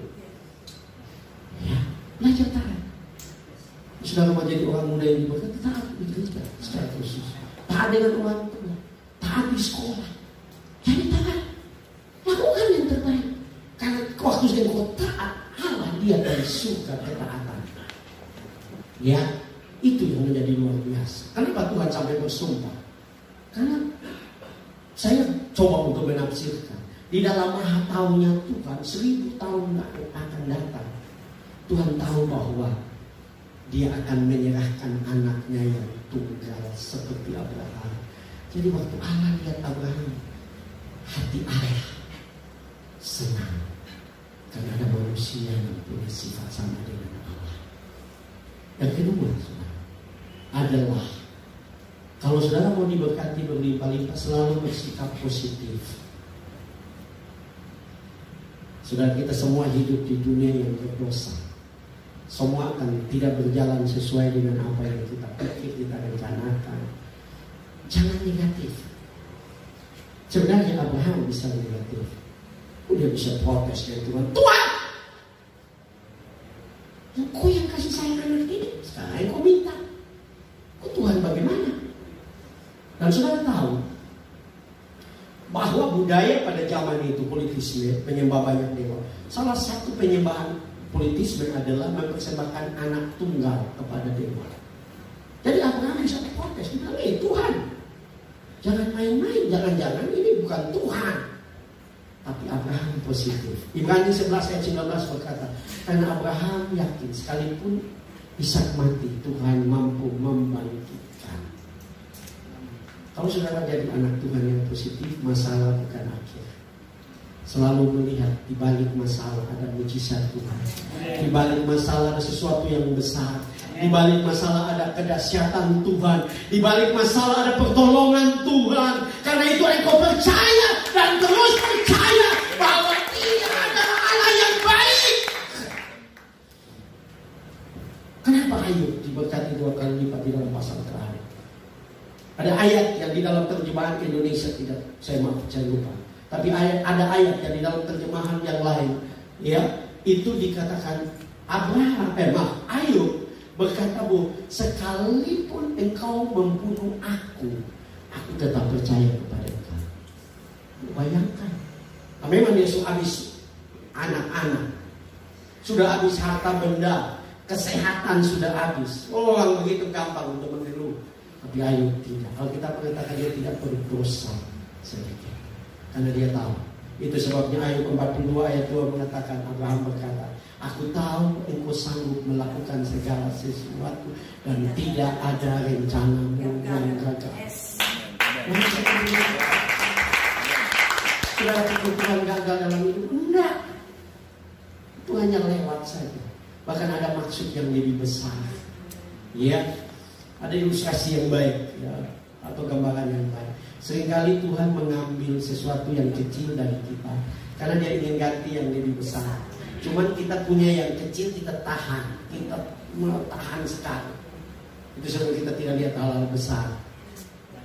Ya. Saudara mau jadi orang muda yang diberkati, taat di gereja secara khusus, taat dengan orang tua, taat di sekolah. Jadi taat, lakukan yang terbaik. Karena waktu engkau taat, Allah dia dari surga ketaatan. Ya, itu yang menjadi luar biasa. Kenapa Tuhan sampai bersumpah? Karena saya coba untuk menafsirkan, di dalam maha taunya Tuhan 1000 tahun akan datang, Tuhan tahu bahwa Dia akan menyerahkan anaknya yang tunggal seperti Abraham. Jadi waktu Allah lihat Abraham, hati Allah senang. Karena ada manusia yang punya sifat sama dengan Allah. Yang kedua, saudara, adalah kalau saudara mau diberkati berlimpah-limpah, selalu bersikap positif. Saudara, kita semua hidup di dunia yang berdosa. Semua akan tidak berjalan sesuai dengan apa yang kita pikir, kita rencanakan. Jangan negatif. Sebenarnya Abraham bisa negatif. Dia bisa protes dengan Tuhan. Tuhan, Engkau yang kasih sayang anak ini, sekarang Engkau minta. Tuhan bagaimana? Dan saudara tahu bahwa budaya pada zaman itu politisme, penyembah banyak dewa. Salah satu penyembahan politisme adalah mempersembahkan anak tunggal kepada dewa. Jadi Abraham bisa protes, dia bilang, Tuhan, jangan main-main, jangan-jangan ini bukan Tuhan. Tapi Abraham positif. Ibrani 11 ayat 19 berkata, karena Abraham yakin sekalipun Ishak mati, Tuhan mampu membangkitkan. Kalau saudara jadi anak Tuhan yang positif, masalah bukan akhir. Selalu melihat di balik masalah ada mujizat Tuhan. Di balik masalah ada sesuatu yang besar. Di balik masalah ada kedahsyatan Tuhan. Di balik masalah ada pertolongan Tuhan. Karena itu engkau percaya dan terus percaya bahwa Dia adalah Allah yang baik. Kenapa Ayub diberkati 2 kali lipat di dalam pasal terakhir? Ada ayat yang di dalam terjemahan Indonesia tidak, saya lupa. Tapi ada ayat yang di dalam terjemahan yang lain, ya, itu dikatakan Ayub berkata, sekalipun engkau membunuh aku tetap percaya kepada engkau. Bayangkan, memang dia sudah habis anak-anak, sudah habis harta benda, kesehatan sudah habis. Orang begitu gampang untuk mengeluh. Tapi Ayub tidak. Kalau kita mengatakan dia tidak berdosa sedikit. Karena dia tahu. Itu sebabnya Ayub 42 ayat 2 mengatakan, Abraham berkata, aku tahu engkau sanggup melakukan segala sesuatu dan tidak ada rencana yang gagal. Sudah kebutuhan gagal dalam hidup? Enggak. Itu hanya lewat saja. Bahkan ada maksud yang lebih besar. Ya, ada ilustrasi yang baik, ya, atau gambaran yang baik. Seringkali Tuhan mengambil sesuatu yang kecil dari kita karena Dia ingin ganti yang lebih besar. Cuman kita punya yang kecil, kita tahan, kita tahan sekali. Itu sebab kita tidak lihat hal-hal besar.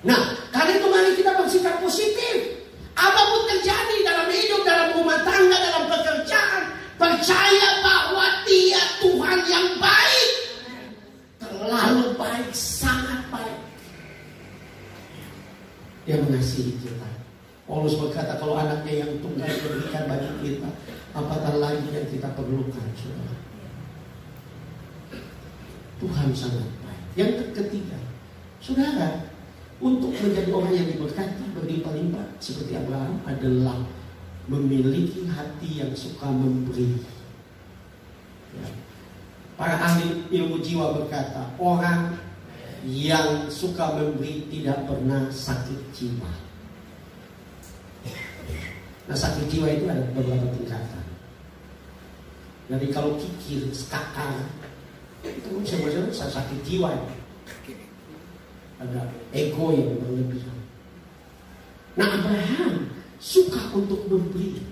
Nah, karena itu mari kita bersikap positif. Apapun terjadi dalam hidup, dalam rumah tangga, dalam pekerjaan, percaya bahwa Dia Tuhan yang baik, terlalu baik, sangat baik. Dia mengasihi kita. Paulus berkata, kalau anaknya yang tunggal diberikan bagi kita, apatah lagi yang kita perlukan, saudara. Tuhan sangat baik. Yang ketiga, saudara, untuk menjadi orang yang diberkati berlimpah-limpah seperti Abraham adalah memiliki hati yang suka memberi. Ya. Para ahli ilmu jiwa berkata, orang yang suka memberi tidak pernah sakit jiwa. Nah, sakit jiwa itu ada beberapa tingkatan. Jadi kalau kikir, skakar, itu sebenarnya sakit jiwa. Ada ego yang berlebihan. Nah, Abraham suka untuk memberi.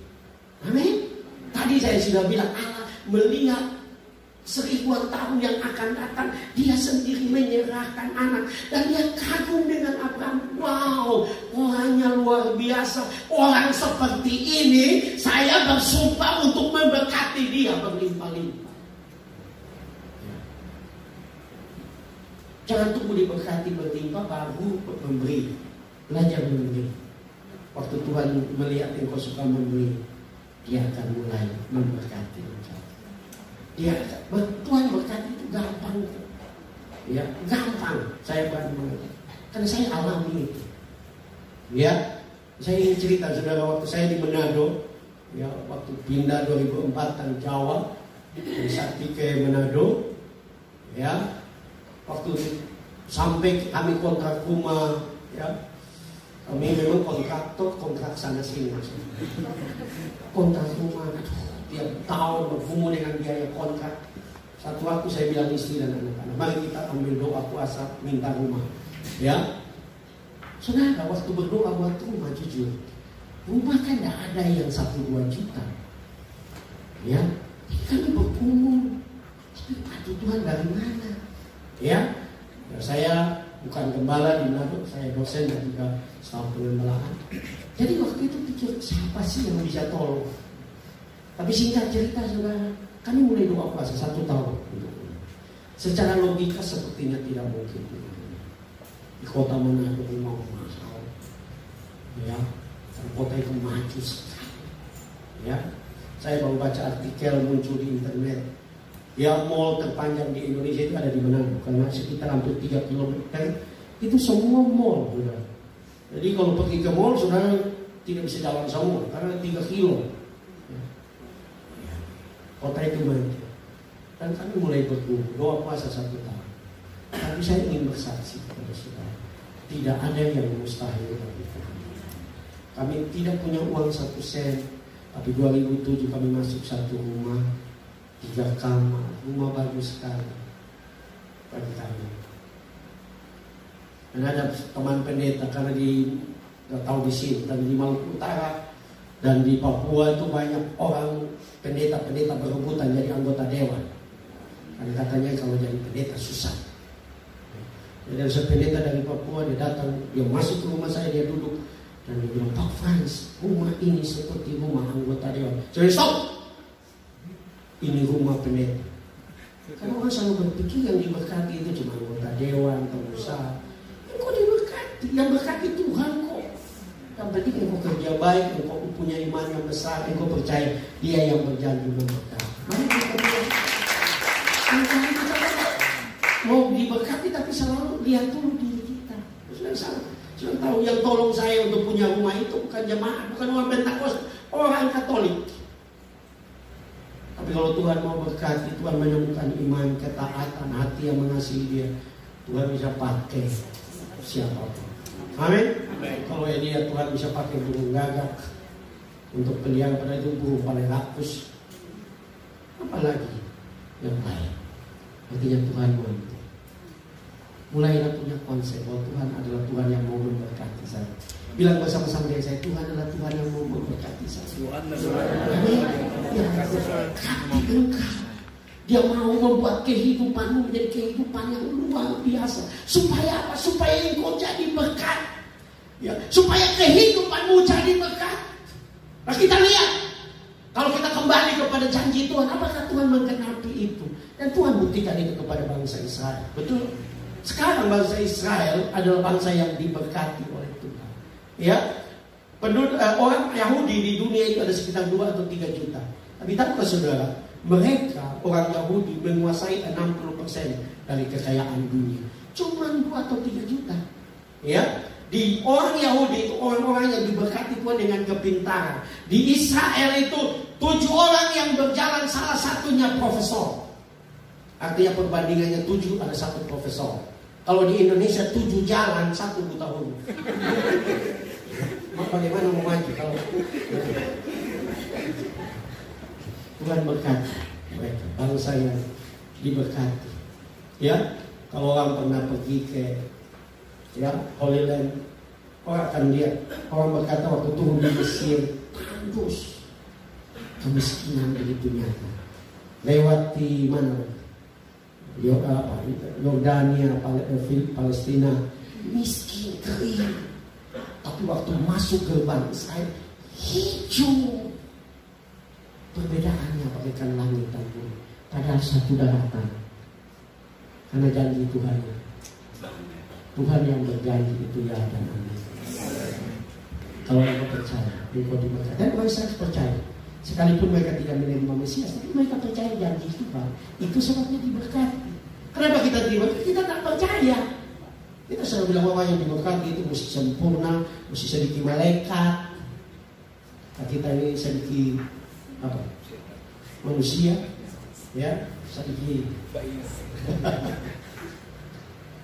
Amin. Tadi saya sudah bilang, Allah melihat 1000 tahun yang akan datang, Dia sendiri menyerahkan anak. Dan Dia kagum dengan Abraham. Wow, orangnya luar biasa. Orang seperti ini, saya bersumpah untuk memberkati dia berlimpah-limpah. Jangan tunggu diberkati berlimpah baru memberi. Belajar memberi. Waktu Tuhan melihat engkau suka memberi, Dia akan mulai memberkati engkau. Tuhan berkati itu gampang. Ya, gampang. Saya mengatakan, karena saya alami itu. Ya, saya ingin cerita saudara, waktu saya di Manado, ya, waktu pindah 2004 dari Jawa, dari Sakti ke Manado, ya, waktu sampai kami kontrak rumah, ya, kami memang kontrak sana sini maksudnya. Kontrak rumah, tiap tahun bergumul dengan biaya kontrak. Satu waktu saya bilang istri dan anak-anak, mari kita ambil doa puasa minta rumah. Ya, saudara, waktu berdoa buat rumah, jujur, rumah kan tidak ada yang 1-2 juta. Ya, kami bergumul, tapi Tuhan dari mana? Ya, saya bukan gembala di Manado, saya dosen dan juga staf pengembalaan. Jadi waktu itu pikir, siapa sih yang bisa tolong? Tapi singkat cerita saudara, kami mulai doa puasa 1 tahun. Secara logika sepertinya tidak mungkin. Di kota Manado mau masalah, ya, kota itu maju sekali. Ya, saya baru baca artikel muncul di internet. Ya, mall terpanjang di Indonesia itu ada di Manado, karena sekitar hampir 3 km itu semua mall, saudara. Jadi kalau pergi ke mall, saudara tidak bisa jalan semua karena 3 kilo. Kota itu maju. Dan kami mulai bergumul, doa puasa 1 tahun. Tapi saya ingin bersaksi kepada saudara, tidak ada yang mustahil bagi kami. Kami tidak punya uang 1 sen, tapi 2007 kami masuk 1 rumah, 3 kamar, rumah bagus sekali bagi kami. Dan ada teman pendeta, karena nggak tahu di sini, tapi di Maluku Utara dan di Papua itu banyak orang pendeta berebutan jadi anggota dewan. Karena katanya kalau jadi pendeta susah. Jadi ada pendeta dari Papua, dia datang, dia masuk ke rumah saya, dia duduk dan dia bilang, Pak Frans, rumah ini seperti rumah anggota dewan. Jadi stop, ini rumah pendeta. Karena orang selalu berpikir yang diberkati itu cuma anggota dewan, pengusaha. Engkau diberkati, yang berkati Tuhan kok. Yang penting engkau kerja baik, engkau punya iman yang besar, engkau percaya Dia yang berjanji memberkati. Mari kita mau diberkati, tapi selalu lihat dulu diri kita. Sudah tahu yang tolong saya untuk punya rumah itu bukan jemaat, bukan orang Pentakosta, orang Katolik. Tapi kalau Tuhan mau berkati, Tuhan menemukan iman, ketaatan, hati yang mengasihi Dia, Tuhan bisa pakai siapapun. Amin. Kalau dia Tuhan bisa pakai burung gagak untuk pelihara, pada itu burung paling rakus. Apalagi yang baik. Artinya Tuhan mampu. Mulailah punya konsep bahwa Tuhan adalah Tuhan yang mau memberkati saya. Bilang bersama-sama dengan saya, Tuhan adalah Tuhan yang mau memberkati saya. Amin. Ya, Dia mau membuat kehidupanmu menjadi kehidupan yang luar biasa. Supaya apa? Supaya engkau jadi berkat. Ya, supaya kehidupanmu jadi berkat. Nah, kita lihat, kalau kita kembali kepada janji Tuhan, apakah Tuhan menggenapi itu? Dan Tuhan buktikan itu kepada bangsa Israel. Betul? Sekarang bangsa Israel adalah bangsa yang diberkati oleh Tuhan. Ya, orang Yahudi di dunia itu ada sekitar 2 atau 3 juta. Tapi tahukah saudara, mereka orang Yahudi menguasai 60% dari kekayaan dunia. Cuma 2 atau 3 juta. Ya, di orang Yahudi itu orang-orang yang diberkati Tuhan dengan kepintaran. Di Israel itu 7 orang yang berjalan, salah satunya profesor. Artinya perbandingannya 7 ada 1 profesor. Kalau di Indonesia 7 jalan 1 buta huruf. Bagaimana mau maju kalau Tuhan berkati mereka, bangsa yang diberkati. Ya, kalau orang pernah pergi ke Holy Land, orang akan lihat, orang berkata waktu turun di Mesir, tandus kemiskinan begitu nyata. Lewati mana? Yordania, Palestina, miskin, kering. Tapi waktu masuk gerbang Israel, hijau. Perbedaannya bagaikan langit dan bumi. Padahal satu daratan. Karena janji Tuhan. Tuhan yang berjanji itu ya dan amin. Kalau engkau percaya, engkau diberkati. Dan orang Israel percaya. Sekalipun mereka tidak menerima Mesias, tapi mereka percaya janji Tuhan. Itu sebabnya diberkati. Kenapa kita diberkati? Kita tak percaya. Kita selalu bilang bahwa yang diberkati itu mesti sempurna, mesti sedikit malaikat. Nah, kita ini sedikit apa? Manusia, ya, sedikit.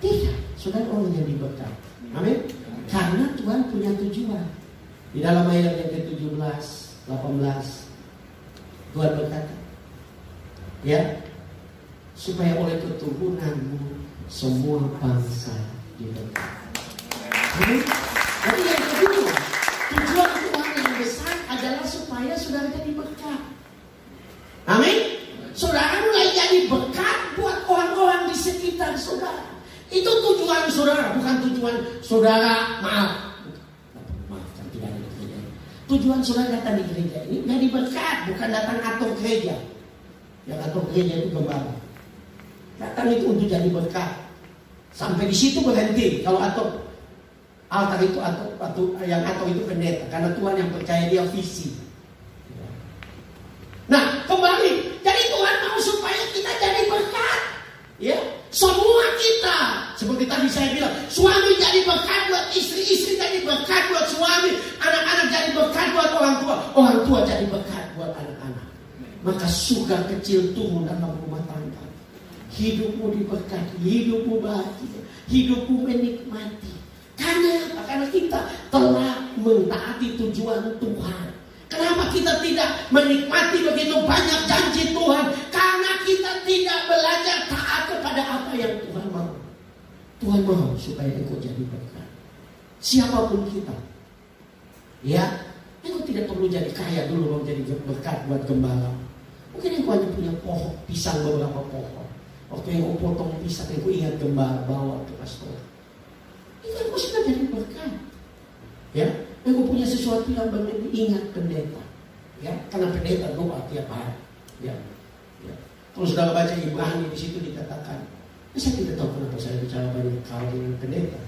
Tidak, saudara orang yang diberkati. Amin. Karena Tuhan punya tujuan. Di dalam ayat yang ke-17, 18, Tuhan berkata, ya, supaya oleh keturunanmu semua bangsa diberkati. Amin. Jadi yang kedua, tujuan Tuhan yang besar adalah supaya saudara jadi berkat. Amin. Saudara mulai jadi berkat buat orang-orang di sekitar saudara. Itu tujuan saudara, bukan tujuan saudara maafkan tidak ada gereja. Tujuan saudara datang di gereja ini jadi berkat, bukan datang atur gereja. Yang atur gereja itu gembala. Datang itu untuk jadi berkat. Sampai di situ berhenti. Kalau atur altar itu atau yang atur itu pendeta, karena Tuhan yang percaya dia visi. Nah, kembali. Jadi Tuhan mau supaya kita jadi berkat. Ya, semua kita. Seperti tadi saya bilang, suami jadi berkat buat istri, istri jadi berkat buat suami, anak-anak jadi berkat buat orang tua jadi berkat buat anak-anak. Maka surga kecil turun dalam rumah tangga. Hidupmu diberkati, hidupmu bahagia, hidupmu menikmati. Karena kita telah mentaati tujuan Tuhan. Kenapa kita tidak menikmati begitu banyak janji Tuhan? Karena kita tidak belajar taat kepada apa yang Tuhan mau. Tuhan mau supaya engkau jadi berkat. Siapapun kita. Ya, engkau tidak perlu jadi kaya dulu mau jadi berkat buat gembala. Mungkin engkau hanya punya pohon pisang beberapa pohon. Waktu engkau potong pisang, engkau ingat gembala bawa ke pastor. Itu engkau sudah jadi berkat. Ya, engkau punya sesuatu yang benar, ingat pendeta. Ya, karena pendeta doa tiap hari. Ya. Kalau sudah baca Ibrani di situ dikatakan, saya tidak tahu kenapa saya bicara banyak kali dengan pendeta.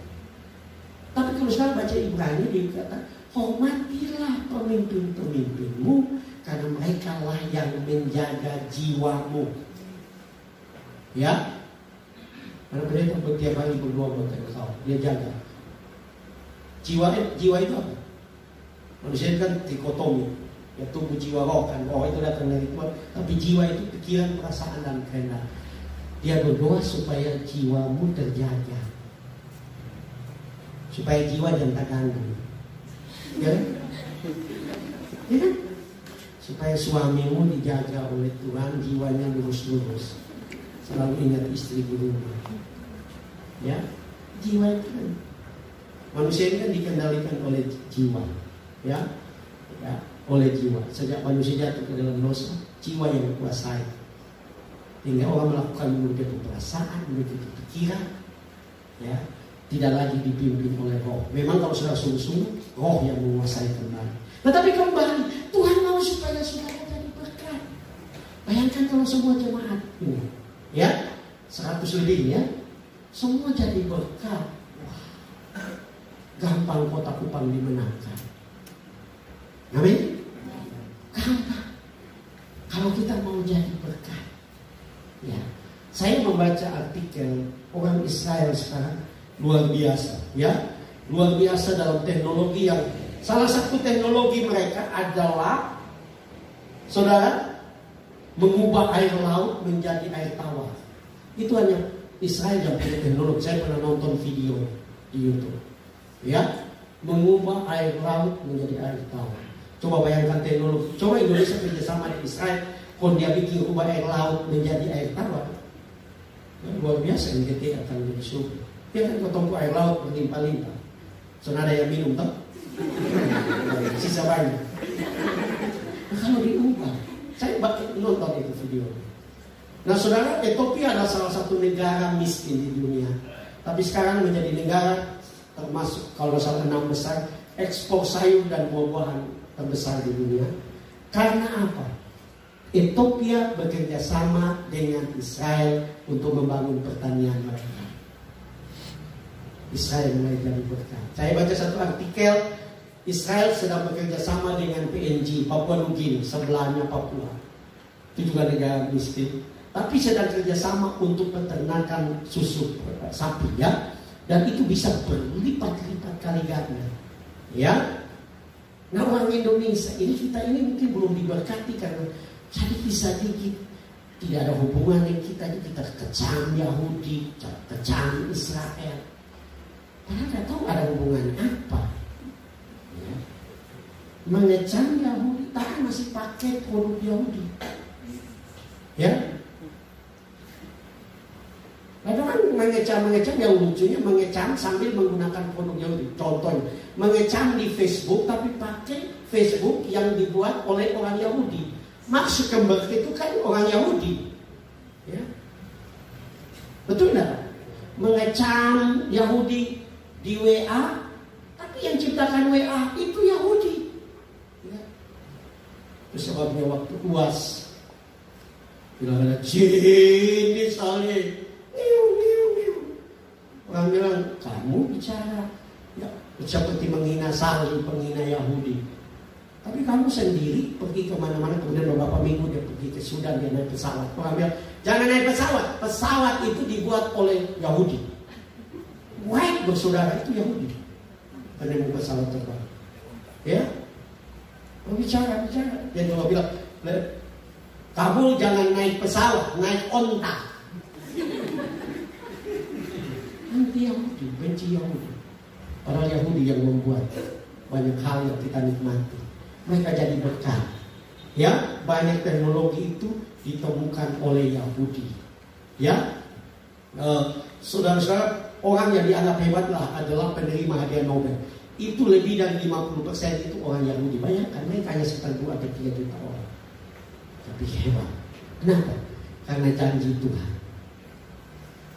Tapi kalau sudah baca Ibrani dikatakan, hormatilah pemimpin-pemimpinmu karena mereka lah yang menjaga jiwamu. Ya, karena pendeta setiap hari berdoa buat engkau, dia jaga. Jiwa itu apa? Manusia kan dikotomi. Ya, tubuh jiwa roh kan. Roh itu datang dari Tuhan. Tapi jiwa itu pikiran, perasaan dan kehendak. Dia berdoa supaya jiwamu terjaga. Supaya jiwa jangan terganggu. Ya? Ya kan? Supaya suamimu dijaga oleh Tuhan, jiwanya lurus-lurus. Selalu ingat istri di rumah. Ya? Jiwa itu kan. Manusia ini kan dikendalikan oleh jiwa. Ya? Oleh jiwa. Sejak manusia jatuh ke dalam dosa, jiwa yang kuasai. Hingga orang melakukan begitu perasaan, begitu pikiran, ya, tidak lagi dipimpin oleh roh. Memang kalau sudah sungguh-sungguh, roh yang menguasai kembali. Tetapi kembali, Tuhan mau supaya saudara jadi berkat. Bayangkan kalau semua jemaat ini, ya, 100 lebih ya, semua jadi berkat. Wah, gampang kota Kupang dimenangkan. Amin. Gampang. Kalau kita mau jadi berkat. Ya, saya membaca artikel orang Israel sekarang luar biasa, ya, luar biasa dalam teknologi yang salah satu teknologi mereka adalah, saudara, mengubah air laut menjadi air tawar. Itu hanya Israel yang punya teknologi. Saya pernah nonton video di YouTube, ya, mengubah air laut menjadi air tawar. Coba bayangkan teknologi. Coba Indonesia kerjasama dengan Israel. Kalau dia bikin ubah air laut menjadi air tawar, luar biasa. NGT akan jadi subur. Dia kan ketemu air laut berlimpah-limpah. Soalnya ada yang minum tak? Sisa banyak. Nah, kalau diubah, saya nonton itu video. Nah, saudara, Ethiopia adalah salah satu negara miskin di dunia. Tapi sekarang menjadi negara termasuk kalau salah 6 besar ekspor sayur dan buah-buahan terbesar di dunia. Karena apa? Ethiopia bekerja sama dengan Israel untuk membangun pertanian mereka. Israel mulai jadi berkat. Saya baca satu artikel, Israel sedang bekerja sama dengan PNG, Papua Nugini, sebelahnya Papua. Itu juga negara miskin. Tapi sedang kerjasama untuk peternakan susu sapi, ya. Dan itu bisa berlipat-lipat kali ganda, ya. Nah, orang Indonesia ini, kita ini mungkin belum diberkati karena sedikit tidak ada hubungan dengan kita kecam Yahudi, kecam Israel. Padahal tidak tahu ada hubungan apa. Ya. Mengecam Yahudi, tapi masih pakai produk Yahudi. Ya. Ada kan mengecam yang lucunya, mengecam sambil menggunakan produk Yahudi. Contohnya, mengecam di Facebook tapi pakai Facebook yang dibuat oleh orang Yahudi. Mark Zuckerberg itu kan orang Yahudi, ya. Betul nggak? Mengecam Yahudi di WA, tapi yang ciptakan WA itu Yahudi. Ya. Itu sebabnya waktu UAS bilang ada jin salib. Orang bilang, kamu bicara ya, seperti menghina salib, menghina Yahudi. Tapi kamu sendiri pergi kemana-mana, kemudian beberapa minggu dia pergi ke Sudan, dia naik pesawat. Orang bilang, jangan naik pesawat. Pesawat itu dibuat oleh Yahudi. White bersaudara itu Yahudi. Karena mau pesawat terbang. Ya, bicara. Dia juga bilang, kamu jangan naik pesawat, naik onta. Anti Yahudi, benci Yahudi. Orang Yahudi yang membuat banyak hal yang kita nikmati. Mereka jadi berkat. Ya, banyak teknologi itu ditemukan oleh Yahudi. Ya, saudara-saudara, orang yang dianggap hebatlah adalah penerima hadiah Nobel. Itu lebih dari 50% itu orang Yahudi. Bayangkan, mereka hanya sekitar 2 atau 3 juta orang. Tapi hebat. Kenapa? Karena janji Tuhan.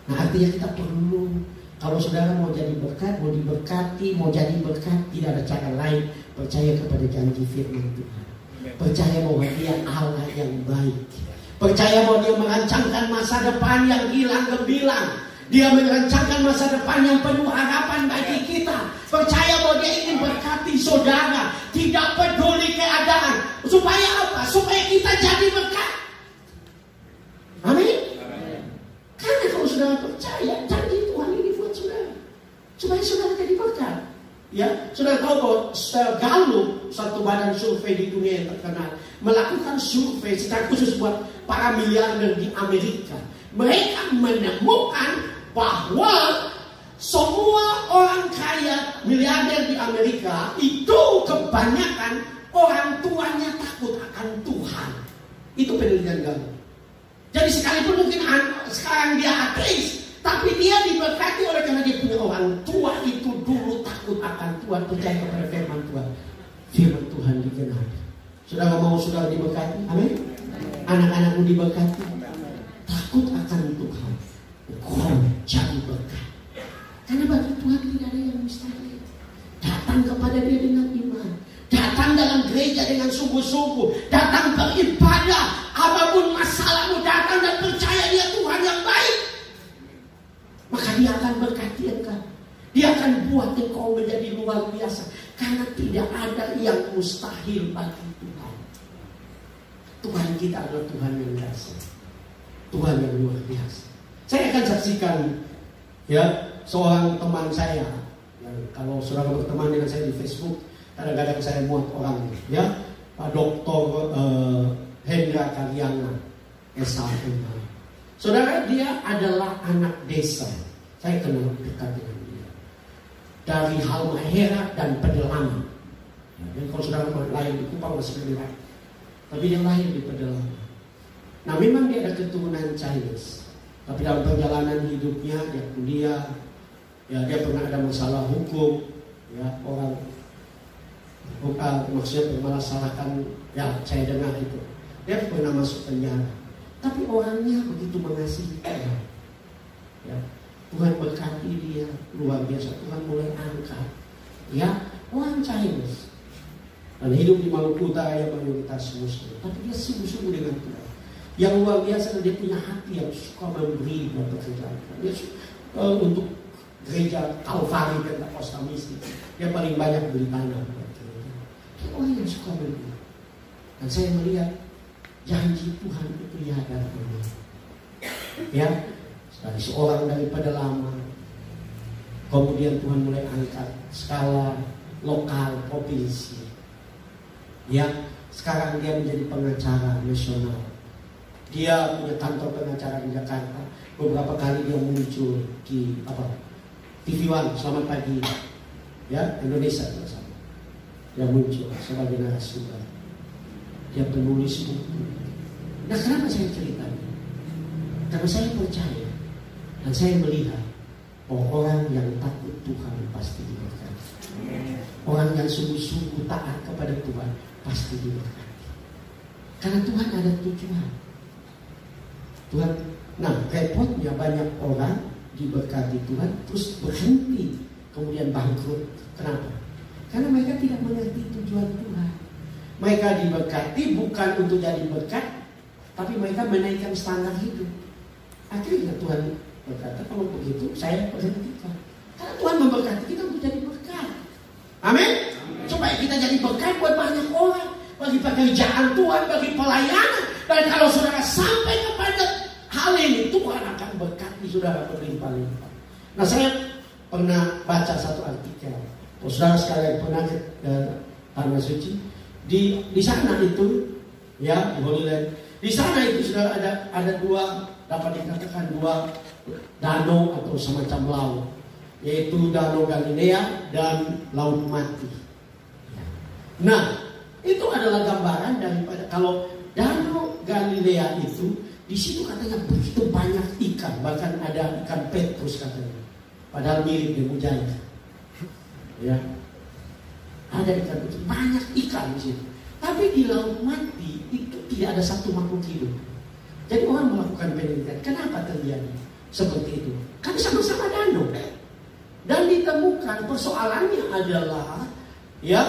Nah, artinya kita perlu, kalau saudara mau jadi berkat, mau diberkati, mau jadi berkat, tidak ada cara lain. Percaya kepada janji firman Tuhan. Percaya bahwa dia Allah yang baik. Percaya bahwa dia merancangkan masa depan yang hilang gemilang. Dia merancangkan masa depan yang penuh harapan bagi kita. Percaya bahwa dia ingin berkati saudara. Tidak peduli keadaan. Supaya apa? Supaya kita jadi berkat. Amin. Karena kalau saudara percaya, janji Tuhan ini buat saudara. Supaya saudara jadi berkat. Ya, saudara tahu bahwa Gallup, satu badan survei di dunia yang terkenal, melakukan survei secara khusus buat para miliarder di Amerika. Mereka menemukan bahwa semua orang kaya miliarder di Amerika itu kebanyakan orang tuanya takut akan Tuhan. Itu penelitian Gallup. Jadi sekalipun mungkin sekarang dia ateis, tapi dia diberkati oleh karena dia punya orang tua itu dulu takut akan Tuhan, percaya kepada firman Tuhan. Firman Tuhan digenapi. Saudara mau saudara diberkati? Amin. Anak-anakmu diberkati. Takut akan Tuhan. Kau jadi berkat. Karena bagi Tuhan tidak ada yang mustahil. Datang kepada dia dengan iman. Datang dalam gereja dengan sungguh-sungguh. Datang beribadah. Apapun masalahmu, datang dan percaya dia Tuhan yang baik. Maka dia akan berkati engkau. Dia akan buat engkau menjadi luar biasa. Karena tidak ada yang mustahil bagi Tuhan. Tuhan kita adalah Tuhan yang biasa. Tuhan yang luar biasa. Saya akan saksikan ya seorang teman saya. Kalau saudara berteman dengan saya di Facebook, kadang-kadang saya muat orang ya, Pak Dr. Hendra Karyana S.A.M. Saudara, dia adalah anak desa. Saya kenal dekat dengan dia dari Halmahera dan Pedalaman. Dan kalau saudara lahir di Kupang masih lebih baik, tapi dia lahir di Pedalaman. Nah, memang dia ada keturunan Chinese, tapi dalam perjalanan hidupnya dia kuliah, ya dia pernah ada masalah hukum, ya orang maksudnya bermasalahkan, ya saya dengar itu. Dia pernah masuk penjara, tapi orangnya begitu mengasihi Tuhan. Ya, Tuhan berkati dia luar biasa. Tuhan mulai angkat. Ya, orang Chinese dan hidup di Maluku Utara yang mayoritas Muslim, tapi dia sungguh-sungguh dengan Tuhan. Yang luar biasa, dia punya hati yang suka memberi buat pekerjaan. Dia untuk gereja Kalvari Pentakosta Mistik. Dia paling banyak beli tanah. Dia orang yang suka beli. Dan saya melihat janji Tuhan itu ya ada benar. Ya, dari seorang daripada lama. Kemudian Tuhan mulai angkat skala lokal, provinsi. Ya, sekarang dia menjadi pengacara nasional. Dia punya kantor pengacara di Jakarta. Beberapa kali dia muncul di TV One, Selamat Pagi, ya, Indonesia bersama. Dia muncul sebagai narasumber. Dia penulis buku. Nah, kenapa saya ceritakan? Karena saya percaya dan saya melihat bahwa orang yang takut Tuhan pasti diberkati. Orang yang sungguh-sungguh taat kepada Tuhan pasti diberkati. Karena Tuhan ada tujuan. Tuhan, nah repotnya banyak orang diberkati Tuhan terus berhenti kemudian bangkrut. Kenapa? Karena mereka tidak mengerti tujuan Tuhan. Mereka diberkati bukan untuk jadi berkat, tapi mereka menaikkan standar hidup. Akhirnya Tuhan berkata, kalau begitu saya berhentikan. Karena Tuhan memberkati kita untuk jadi berkat. Amin. Supaya kita jadi berkat buat banyak orang, bagi pekerjaan Tuhan, bagi pelayanan. Dan kalau saudara sampai kepada hal ini, Tuhan akan berkati saudara berlimpah-limpah. Nah, saya pernah baca satu artikel. Saudara sekalian pernah ke Tanah Suci. Di sana itu, ya, di Holy Land. Di sana itu sudah ada dua, dapat dikatakan dua danau atau semacam laut, yaitu Danau Galilea dan Laut Mati. Nah, itu adalah gambaran daripada kalau Danau Galilea itu di situ katanya begitu banyak ikan, bahkan ada ikan Petrus katanya, padahal mirip dengan Mujair. Ya, ada ikan Petrus, banyak ikan di situ. Tapi di Laut Mati itu tidak ada satu makhluk hidup. Jadi orang melakukan penelitian, kenapa terjadi seperti itu? Kan sama-sama danau. Dan ditemukan persoalannya adalah, ya,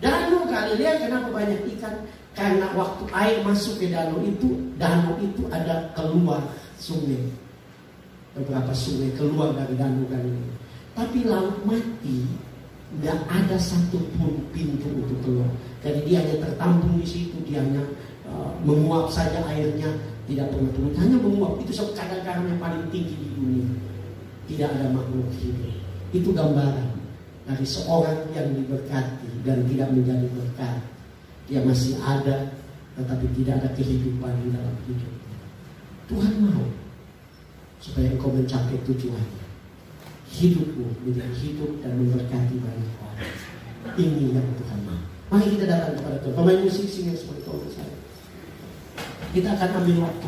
Danau Galilea kenapa banyak ikan? Karena waktu air masuk ke danau itu ada keluar sungai. Beberapa sungai keluar dari Danau Galilea. Tapi Laut Mati tidak ada satupun pintu untuk keluar. Jadi dia hanya tertampung di situ, dia hanya menguap saja airnya, tidak pernah turun, hanya menguap. Itu kadar-kadar yang paling tinggi di dunia. Tidak ada makhluk hidup. Itu gambaran dari seorang yang diberkati dan tidak menjadi berkat. Dia masih ada, tetapi tidak ada kehidupan di dalam hidupnya. Tuhan mau supaya engkau mencapai tujuannya. Hidupmu menjadi hidup dan memberkati banyak orang. Ini yang Tuhan mau. Mari kita datang kepada Tuhan. Pemain musik sing yang seperti saya. Kita akan ambil waktu.